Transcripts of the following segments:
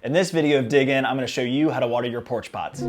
In this video of Dig In, I'm going to show you how to water your porch pots.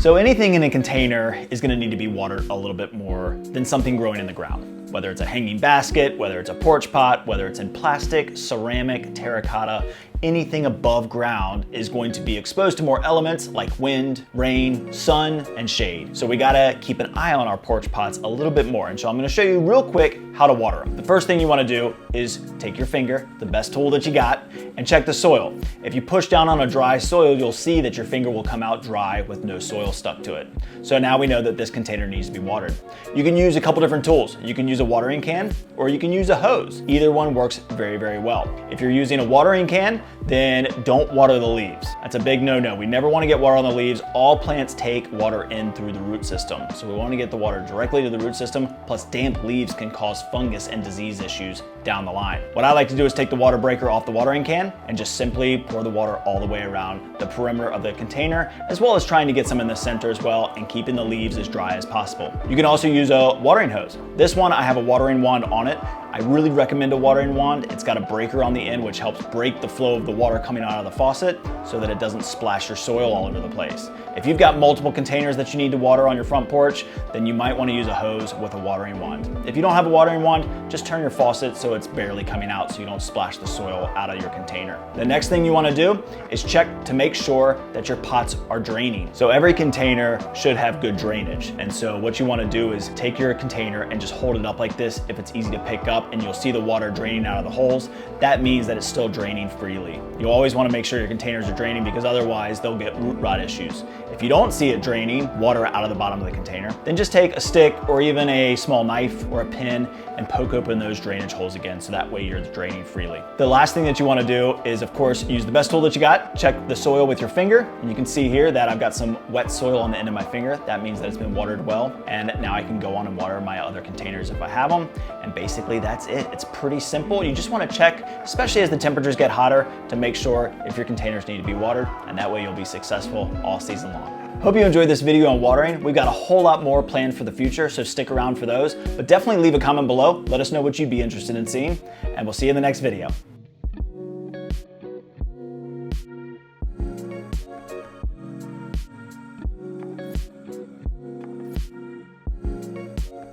So anything in a container is going to need to be watered a little bit more than something growing in the ground. Whether it's a hanging basket, whether it's a porch pot, whether it's in plastic, ceramic, terracotta, anything above ground is going to be exposed to more elements like wind, rain, sun, and shade. So we gotta keep an eye on our porch pots a little bit more. And so I'm gonna show you real quick how to water them. The first thing you wanna do is take your finger, the best tool that you got, and check the soil. If you push down on a dry soil, you'll see that your finger will come out dry with no soil stuck to it. So now we know that this container needs to be watered. You can use a couple different tools. You can use a watering can, or you can use a hose. Either one works very, very well. If you're using a watering can, then don't water the leaves. That's a big no-no. We never want to get water on the leaves. All plants take water in through the root system. So we want to get the water directly to the root system, plus damp leaves can cause fungus and disease issues down the line. What I like to do is take the water breaker off the watering can and just simply pour the water all the way around the perimeter of the container, as well as trying to get some in the center as well and keeping the leaves as dry as possible. You can also use a watering hose. This one, I have a watering wand on it. I really recommend a watering wand. It's got a breaker on the end which helps break the flow of the water coming out of the faucet so that it doesn't splash your soil all over the place. If you've got multiple containers that you need to water on your front porch, then you might want to use a hose with a watering wand. If you don't have a watering wand, just turn your faucet so it's barely coming out so you don't splash the soil out of your container. The next thing you want to do is check to make sure that your pots are draining. So every container should have good drainage. And so what you want to do is take your container and just hold it up like this if it's easy to pick up, and you'll see the water draining out of the holes. That means that it's still draining freely. You always want to make sure your containers are draining because otherwise they'll get root rot issues. If you don't see it draining water out of the bottom of the container, then just take a stick or even a small knife or a pin and poke open those drainage holes again so that way you're draining freely. The last thing that you want to do is, of course, use the best tool that you got. Check the soil with your finger, and you can see here that I've got some wet soil on the end of my finger. That means that it's been watered well, and now I can go on and water my other containers if I have them. And basically that's it. It's pretty simple. You just want to check, especially as the temperatures get hotter, to make sure if your containers need to be watered, and that way you'll be successful all season long. Hope you enjoyed this video on watering. We've got a whole lot more planned for the future, so stick around for those. But definitely leave a comment below. Let us know what you'd be interested in seeing, and we'll see you in the next video.